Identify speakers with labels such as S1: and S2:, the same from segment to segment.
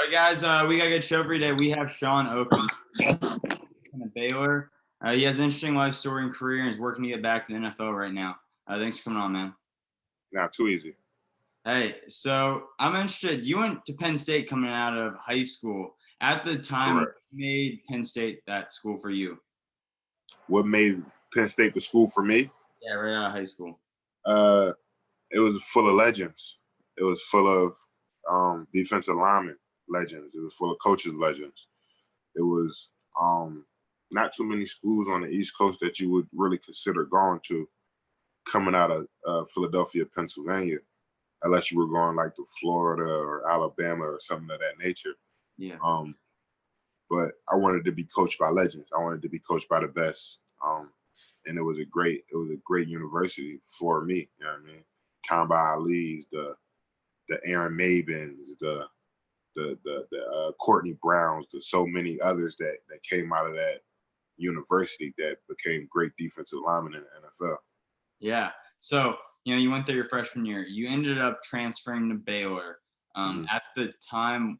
S1: right, guys, we got a good show for you today. We have Shawn Oakman from Baylor. He has an interesting life story and career and is working to get back to the NFL right now. Thanks for coming on, man.
S2: Not too easy.
S1: Hey, so I'm interested. You went to Penn State coming out of high school. At the time,
S2: Correct.
S1: what made Penn State that school for you?
S2: What made Penn State the school for me?
S1: Yeah, right out of high school.
S2: It was full of legends. It was full of defensive linemen legends. It was full of coaches legends. It was not too many schools on the East Coast that you would really consider going to coming out of Philadelphia, Pennsylvania, unless you were going like to Florida or Alabama or something of that nature.
S1: Yeah.
S2: But I wanted to be coached by legends. I wanted to be coached by the best. And it was a great university for me. You know what I mean? Tamba Ali's, the Aaron Mabins, the Courtney Browns, the so many others that came out of that university that became great defensive linemen in the NFL.
S1: Yeah. So, you went there your freshman year. You ended up transferring to Baylor. At the time,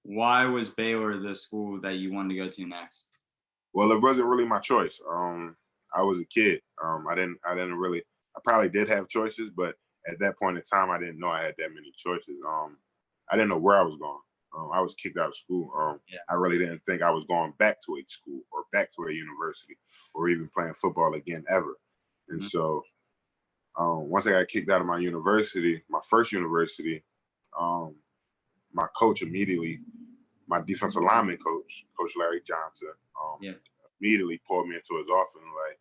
S1: why was Baylor the school that you wanted to go to next?
S2: Well, it wasn't really my choice. I was a kid. I probably did have choices, but at that point in time, I didn't know I had that many choices. I didn't know where I was going. I was kicked out of school. I really didn't think I was going back to a school or back to a university or even playing football again ever. And so once I got kicked out of my university, my first university, my coach immediately, my defensive lineman coach, Coach Larry Johnson, immediately pulled me into his office and like,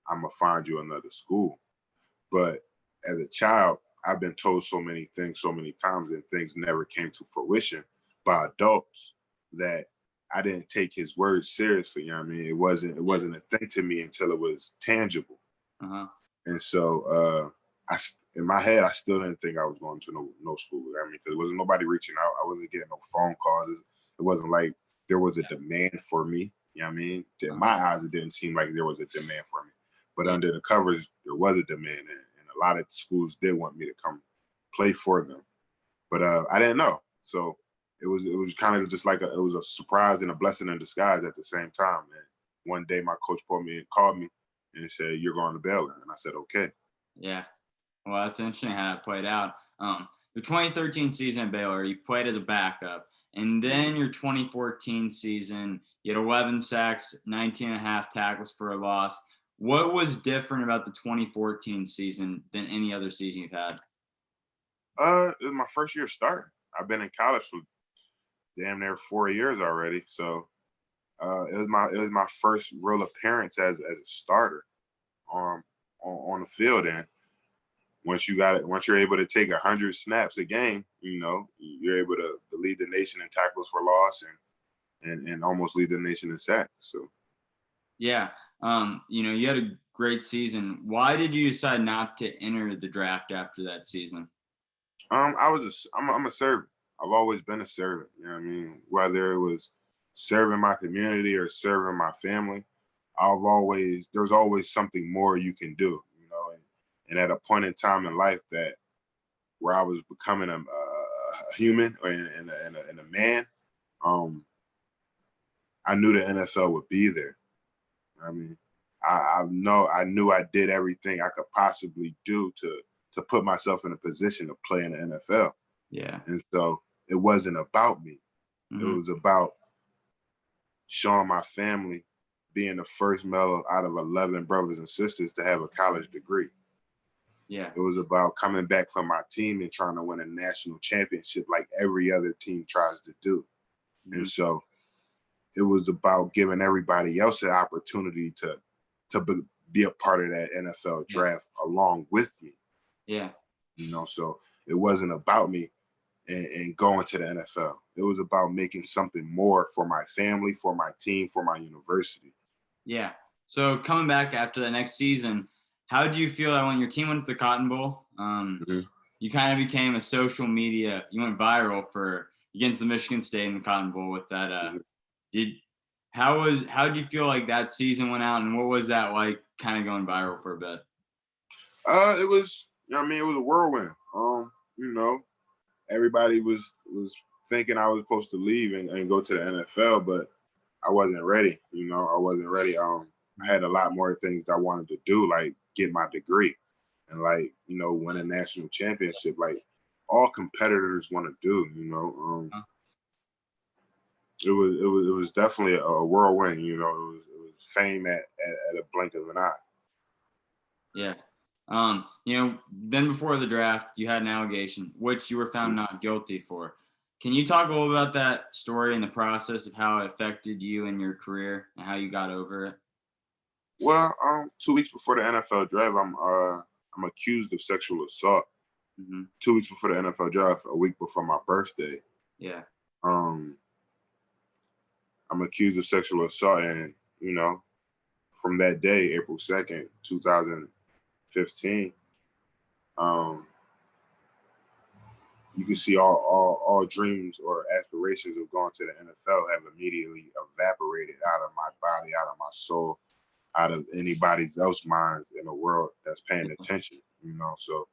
S2: I'm going to find you another school. But as a child, I've been told so many things so many times and things never came to fruition by adults that I didn't take his words seriously. You know what I mean? It wasn't a thing to me until it was tangible. And so in my head, I still didn't think I was going to no school. I mean, because there wasn't nobody reaching out. I wasn't getting no phone calls. It wasn't like there was a demand for me. You know what I mean? In my eyes, it didn't seem like there was a demand for me. But under the covers, there was a demand, and a lot of schools did want me to come play for them. But I didn't know. So it was kind of just like it was a surprise and a blessing in disguise at the same time. And one day my coach called me and said, "You're going to Baylor." And I said, "Okay."
S1: Yeah. Well, that's interesting how that played out. The 2013 season at Baylor, you played as a backup. And then your 2014 season, you had 11 sacks, 19 and a half tackles for a loss. What was different about the 2014 season than any other season you've had?
S2: It was my first year starting. I've been in college for damn near 4 years already. So it was my first real appearance as a starter on the field. And once you're able to take 100 snaps a game, you're able to lead the nation in tackles for loss and almost lead the nation in sacks. So
S1: yeah. You had a great season. Why did you decide not to enter the draft after that season?
S2: I'm a servant. I've always been a servant. You know what I mean? Whether it was serving my community or serving my family, there's always something more you can do. And at a point in time in life where I was becoming a human and a man, I knew the NFL would be there. I mean, I knew I did everything I could possibly do to put myself in a position to play in the NFL.
S1: Yeah.
S2: And so it wasn't about me. It was about showing my family being the first male out of 11 brothers and sisters to have a college degree.
S1: Yeah.
S2: It was about coming back for my team and trying to win a national championship like every other team tries to do. And so it was about giving everybody else an opportunity to be a part of that NFL draft along with me.
S1: Yeah.
S2: So it wasn't about me and going to the NFL. It was about making something more for my family, for my team, for my university.
S1: Yeah. So coming back after the next season, how did you feel that when your team went to the Cotton Bowl, you kind of became a social media, you went viral against the Michigan State in the Cotton Bowl with that. How did you feel like that season went out, and what was that like kind of going viral for a bit?
S2: It was, it was a whirlwind. Everybody was thinking I was supposed to leave and go to the NFL, but I wasn't ready. I wasn't ready. I had a lot more things that I wanted to do, like get my degree and like, win a national championship, like all competitors want to do, It was definitely a whirlwind, it was fame at a blink of an eye.
S1: Yeah. Then before the draft, you had an allegation, which you were found not guilty for. Can you talk a little about that story and the process of how it affected you and your career and how you got over it?
S2: Well, 2 weeks before the NFL draft, I'm accused of sexual assault.
S1: Mm-hmm.
S2: 2 weeks before the NFL draft, a week before my birthday.
S1: Yeah.
S2: I'm accused of sexual assault, and from that day, April 2nd, 2015, you can see all dreams or aspirations of going to the NFL have immediately evaporated out of my body, out of my soul, out of anybody's else minds in the world that's paying attention. So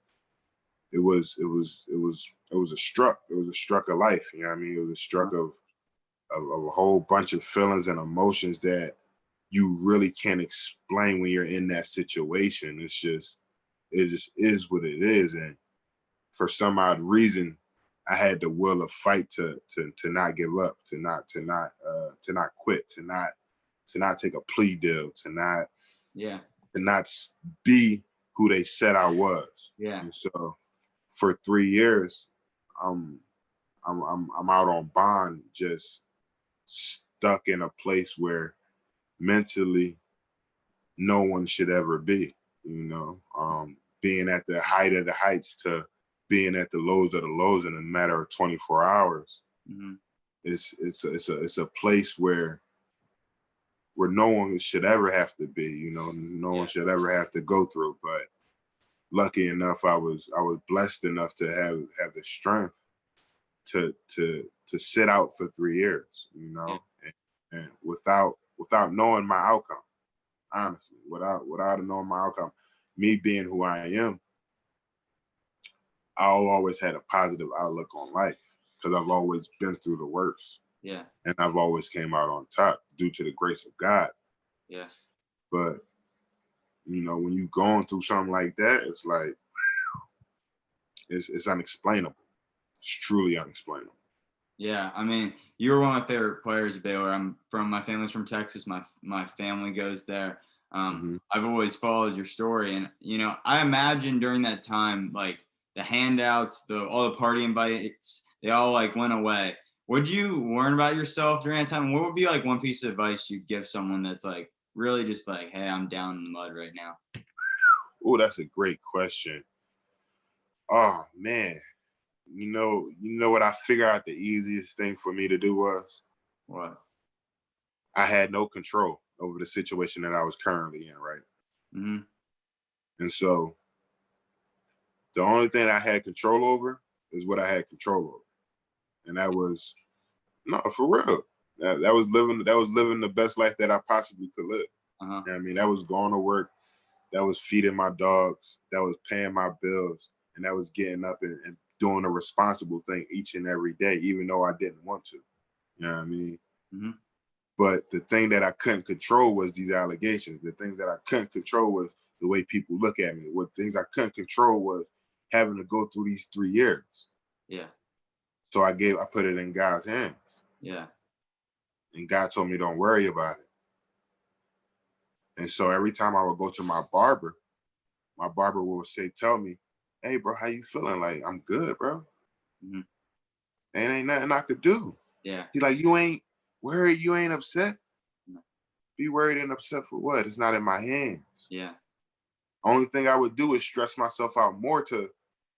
S2: it was a struck of life. You know what I mean? It was a struck of a whole bunch of feelings and emotions that you really can't explain when you're in that situation. It just is what it is, and for some odd reason, I had the will of fight to not give up, to not quit, to not take a plea deal, to not be who they said I was.
S1: Yeah.
S2: And so for 3 years, I'm out on bond, just stuck in a place where mentally no one should ever be. Being at the height of the heights to being at the lows of the lows in a matter of 24 hours.
S1: Mm-hmm.
S2: It's a place where no one should ever have to be. No one should ever have to go through. But lucky enough, I was blessed enough to have the strength to sit out for 3 years. And without knowing my outcome, honestly, without knowing my outcome, me being who I am, I've always had a positive outlook on life because I've always been through the worst.
S1: Yeah.
S2: And I've always came out on top due to the grace of God.
S1: Yeah.
S2: But, when you're going through something like that, it's like, it's unexplainable. It's truly unexplainable.
S1: Yeah, I mean, you were one of my favorite players at Baylor. My family's from Texas. My family goes there. I've always followed your story, and I imagine during that time, like the handouts, all the party invites, they all like went away. Would you learn about yourself during that time? What would be like one piece of advice you'd give someone that's like really just like, hey, I'm down in the mud right now?
S2: Oh, that's a great question. Oh man. You know what I figured out the easiest thing for me to do was?
S1: What?
S2: I had no control over the situation that I was currently in, right?
S1: Mm-hmm.
S2: And so the only thing I had control over is what I had control over. And that was, no, for real. That was living the best life that I possibly could live.
S1: Uh-huh.
S2: You know what I mean? That was going to work, that was feeding my dogs, that was paying my bills, and that was getting up and doing a responsible thing each and every day, even though I didn't want to. You know what I mean?
S1: Mm-hmm.
S2: But the thing that I couldn't control was these allegations. The things that I couldn't control was the way people look at me. What things I couldn't control was having to go through these 3 years.
S1: Yeah.
S2: So I put it in God's hands.
S1: Yeah.
S2: And God told me, don't worry about it. And so every time I would go to my barber would tell me, hey, bro, how you feeling? Like, I'm good, bro.
S1: Mm-hmm.
S2: And ain't nothing I could do.
S1: Yeah.
S2: He's like, you ain't worried, you ain't upset?
S1: No.
S2: Be worried and upset for what? It's not in my hands.
S1: Yeah.
S2: Only thing I would do is stress myself out more to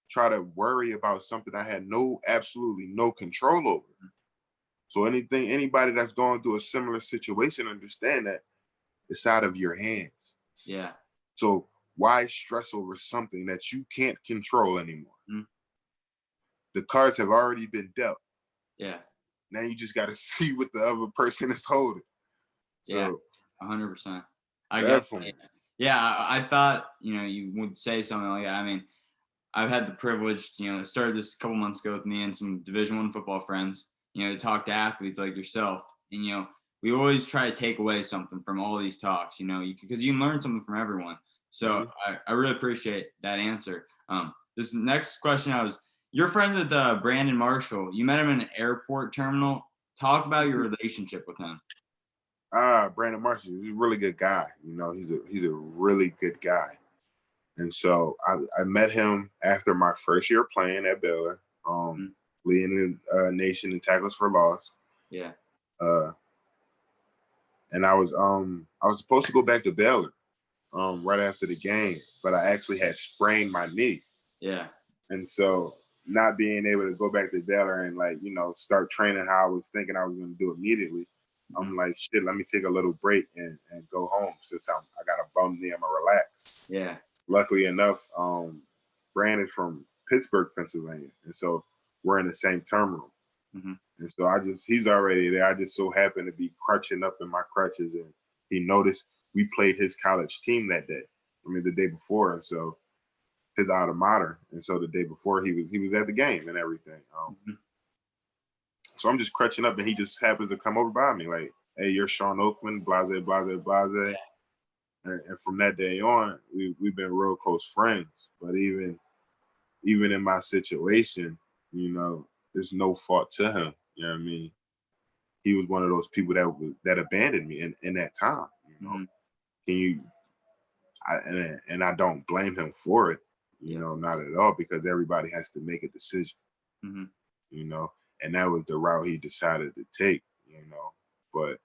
S2: try to worry about something I had absolutely no control over. Mm-hmm. So anybody that's going through a similar situation, understand that it's out of your hands.
S1: Yeah.
S2: So why stress over something that you can't control anymore? Mm-hmm. The cards have already been dealt.
S1: Yeah.
S2: Now you just got to see what the other person is holding. So,
S1: yeah, 100%. I guess. Yeah, I thought you would say something like that. I mean, I've had the privilege, it started this a couple months ago with me and some Division I football friends, to talk to athletes like yourself. And, we always try to take away something from all these talks, because you can learn something from everyone. So I really appreciate that answer. This next question you're friends with Brandon Marshall. You met him in an airport terminal. Talk about your relationship with him.
S2: Brandon Marshall, he's a really good guy. He's a really good guy. And so I met him after my first year playing at Baylor, leading the nation in tackles for loss.
S1: Yeah.
S2: And I was supposed to go back to Baylor right after the game, but I actually had sprained my knee.
S1: Yeah.
S2: And so not being able to go back to Baylor and start training how I was thinking I was going to do immediately, I'm like, shit, let me take a little break and go home since I got a bum knee. I'm gonna relax.
S1: Yeah.
S2: Luckily enough, Brandon's from Pittsburgh, Pennsylvania, and so we're in the same terminal.
S1: Mm-hmm.
S2: And so he's already there. I just so happened to be crutching up in my crutches, and he noticed we played his college team that day. The day before, and so his alma mater. And so the day before, he was at the game and everything. So I'm just crutching up, and he just happens to come over by me like, "Hey, you're Shawn Oakman, blase, blase, blase." And from that day on, we've been real close friends. But even in my situation, there's no fault to him. You know what I mean? He was one of those people that abandoned me in that time. And I don't blame him for it. Not at all, because everybody has to make a decision. And that was the route he decided to take. But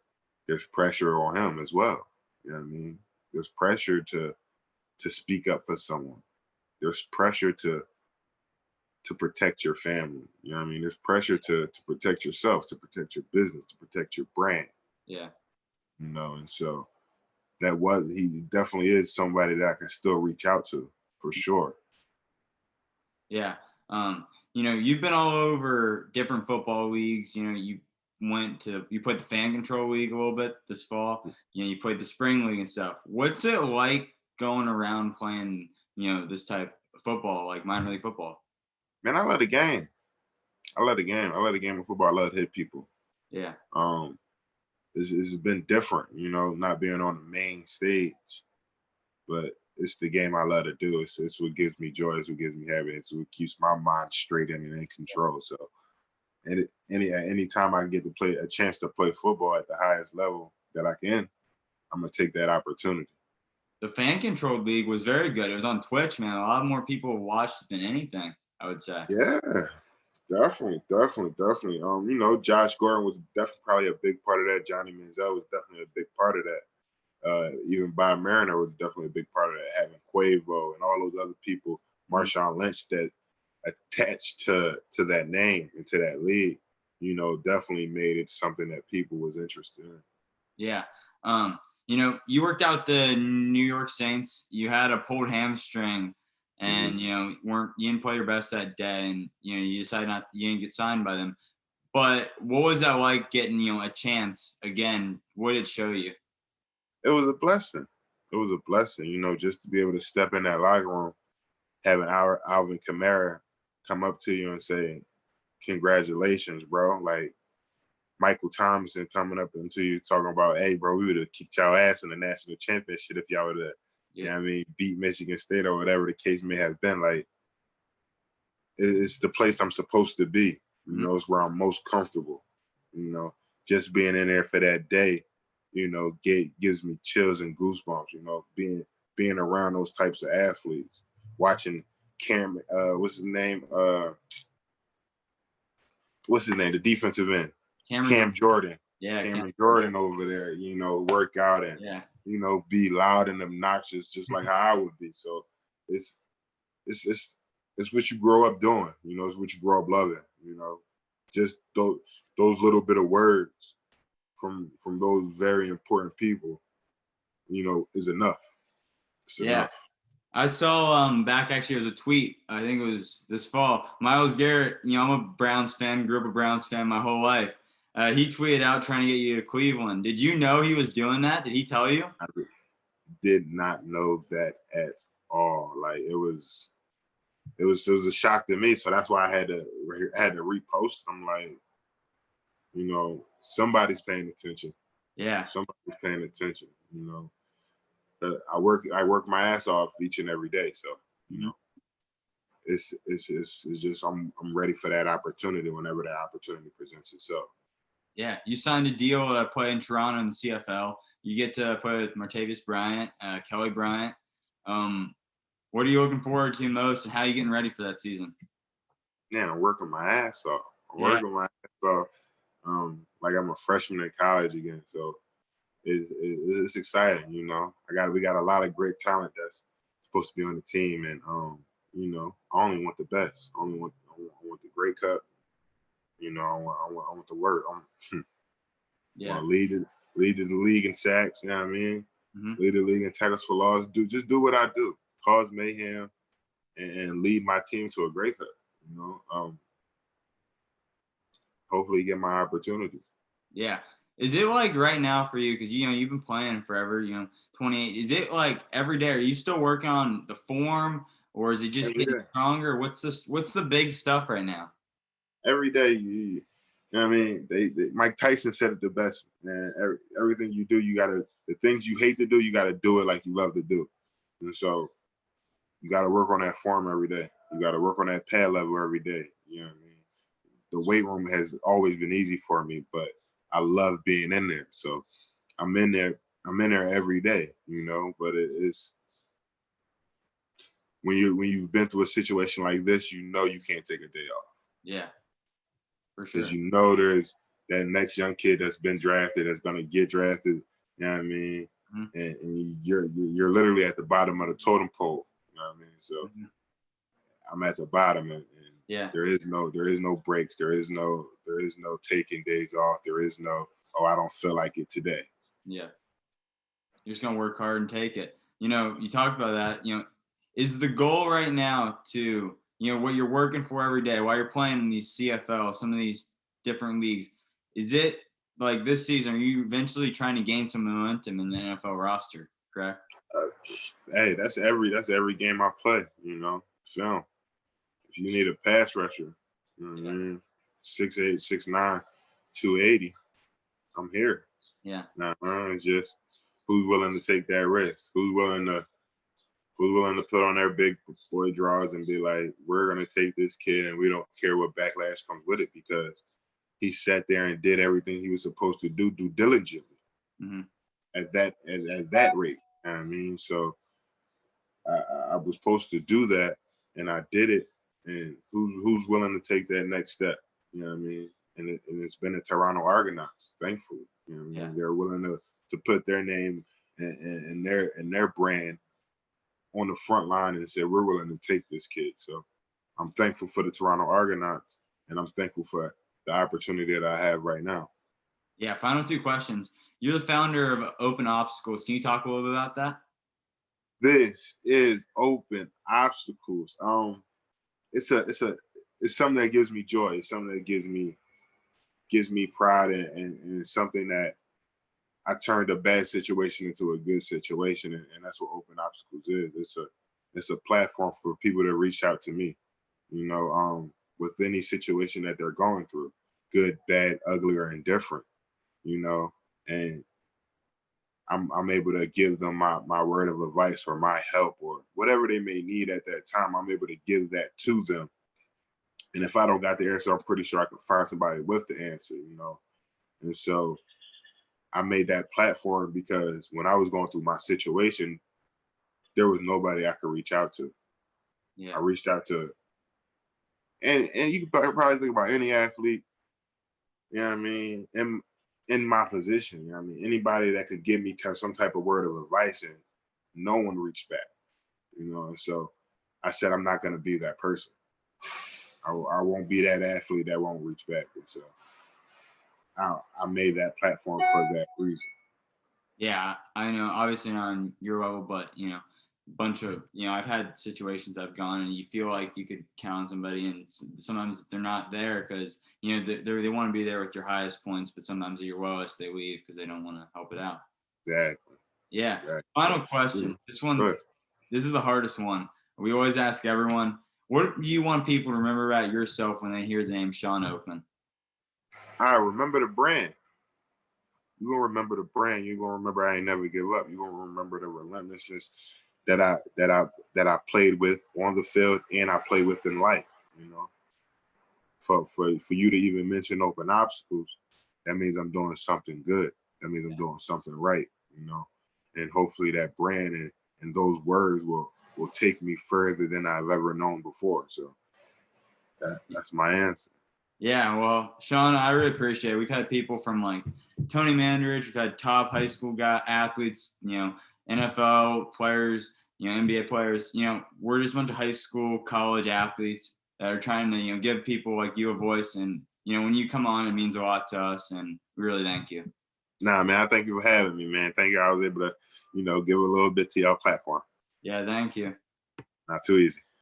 S2: there's pressure on him as well. You know what I mean? There's pressure to speak up for someone. There's pressure to protect your family. You know what I mean? There's pressure to protect yourself, to protect your business, to protect your brand.
S1: Yeah.
S2: And so he definitely is somebody that I can still reach out to for sure.
S1: Yeah. You've been all over different football leagues. You played the fan control league a little bit this fall. You played the spring league and stuff. What's it like going around playing, this type of football, like minor league football?
S2: Man, I love the game. I love the game of football. I love to hit people.
S1: Yeah.
S2: It's been different, not being on the main stage, but it's the game I love to do. It's what gives me joy. It's what gives me happiness. It's what keeps my mind straight and in control. So, any time I get to play a chance to play football at the highest level that I can, I'm gonna take that opportunity.
S1: The fan controlled league was very good. It was on Twitch, man. A lot more people watched it than anything, I would say.
S2: Yeah, definitely. Josh Gordon was definitely probably a big part of that. Johnny Manziel was definitely a big part of that. Even Bob Mariner was definitely a big part of that. Having Quavo and all those other people, Marshawn Lynch, that attached to that name and to that league, definitely made it something that people was interested in.
S1: Yeah. You worked out the New York Saints. You had a pulled hamstring, and you didn't play your best that day, and you decided you didn't get signed by them. But what was that like getting a chance again? What did it show you?
S2: It was a blessing. Just to be able to step in that locker room, having Alvin Kamara come up to you and say, "Congratulations, bro!" Like Michael Thompson coming up into you talking about, "Hey, bro, we would have kicked y'all ass in the national championship if y'all would have, beat Michigan State or whatever the case may have been." Like, it's the place I'm supposed to be. It's where I'm most comfortable. Just being in there for that day, gives me chills and goosebumps. Being around those types of athletes, watching Cam, what's his name? The defensive end. Cam Jordan.
S1: Yeah.
S2: Cam Jordan over there, work out and, be loud and obnoxious just like how I would be. So it's what you grow up doing, it's what you grow up loving, just those little bit of words from those very important people, is enough. It's enough.
S1: I saw back actually, it was a tweet. I think it was this fall. Myles Garrett, I'm a Browns fan, grew up a Browns fan my whole life. He tweeted out trying to get you to Cleveland. Did you know he was doing that? Did he tell you?
S2: I did not know that at all. Like, it was it was a shock to me. So that's why I had to repost. I'm like, somebody's paying attention.
S1: Yeah.
S2: Somebody's paying attention. I work my ass off each and every day. So it's just I'm ready for that opportunity whenever that opportunity presents itself.
S1: Yeah, you signed a deal to play in Toronto in the CFL. You get to play with Martavis Bryant, Kelly Bryant. What are you looking forward to most, and how are you getting ready for that season?
S2: Man, I'm working my ass off. Like I'm a freshman in college again, so it's exciting. We got a lot of great talent that's supposed to be on the team, and I only want the best. I want the Grey Cup. I want the word. I want to lead the league in sacks. You know what I mean?
S1: Mm-hmm.
S2: Lead the league in tackles for loss. Do what I do. Cause mayhem, and lead my team to a Grey Cup. Hopefully get my opportunity.
S1: Yeah. Is it like right now for you? Because you've been playing forever. 28. Is it like every day? Are you still working on the form, or is it just getting stronger? What's the big stuff right now?
S2: Every day, you know what I mean? They Mike Tyson said it the best, man. Everything you do, the things you hate to do, you got to do it like you love to do. And so you got to work on that form every day. You got to work on that pad level every day. You know what I mean? The weight room has always been easy for me, but I love being in there. So I'm in there every day, but it's when you've been through a situation like this, you can't take a day off.
S1: Yeah. For sure.
S2: Because there's that next young kid that's been drafted, that's gonna get drafted. You know what I mean? Mm-hmm. And you're literally at the bottom of the totem pole. You know what I mean? So I'm at the bottom, and there is no breaks. There is no taking days off. There is no, I don't feel like it today.
S1: Yeah. You're just gonna work hard and take it. You talked about that. Is the goal right now to what you're working for every day while you're playing in these CFL, some of these different leagues? Is it like this season? Are you eventually trying to gain some momentum in the NFL roster? Correct.
S2: Hey, that's every game I play. So if you need a pass rusher, 6'8", 6'9", 280, I'm here.
S1: Yeah.
S2: It's just who's willing to take that risk? Who's willing to put on their big boy draws and be like, we're going to take this kid and we don't care what backlash comes with it, because he sat there and did everything he was supposed to do diligently at that rate. You know what I mean? So I was supposed to do that, and I did it. And who's willing to take that next step? You know what I mean? And it's been the Toronto Argonauts, thankfully. You know what I mean? They're willing to put their name and their brand on the front line and say, we're willing to take this kid. So I'm thankful for the Toronto Argonauts, and I'm thankful for the opportunity that I have right now.
S1: Yeah, final two questions. You're the founder of Open Obstacles. Can you talk a little bit about that?
S2: This is Open Obstacles. It's something that gives me joy. It's something that gives me pride, and something that I turned a bad situation into a good situation, and that's what Open Obstacles is. It's a platform for people to reach out to me, with any situation that they're going through, good, bad, ugly, or indifferent, and I'm able to give them my word of advice or my help or whatever they may need at that time. I'm able to give that to them. And if I don't got the answer, I'm pretty sure I can find somebody with the answer, And so I made that platform because when I was going through my situation, there was nobody I could reach out to. Yeah. I reached out to, and you can probably think about any athlete, you know what I mean, in my position, you know what I mean, anybody that could give me some type of word of advice, and no one reached back, and so I said, I'm not going to be that person. I won't be that athlete that won't reach back. And so I made that platform for that reason.
S1: Yeah, I know, obviously not on your level, but, bunch of, I've had situations I've gone and you feel like you could count on somebody, and sometimes they're not there because, they want to be there with your highest points, but sometimes at your lowest they leave because they don't want to help it out.
S2: Exactly.
S1: Yeah. Exactly. Final question. This is the hardest one. We always ask everyone, What do you want people to remember about yourself when they hear the name Shawn Oakman?
S2: I remember the brand. You're gonna remember the brand. You're gonna remember I ain't never give up. You're gonna remember the relentlessness that I played with on the field and I played with in life. You know, for you to even mention open obstacles, that means I'm doing something good. That means I'm doing something right. You know, and hopefully that brand and those words will take me further than I've ever known before. So that's my answer.
S1: Yeah, well, Shawn, I really appreciate it. We've had people from like Tony Mandarich, we've had top high school athletes, NFL players, NBA players. We're just a bunch of high school, college athletes that are trying to, give people like you a voice. And, when you come on, it means a lot to us. And we really thank you.
S2: Nah, man, I thank you for having me, man. Thank you. I was able to, give a little bit to your platform.
S1: Yeah, thank you.
S2: Not too easy.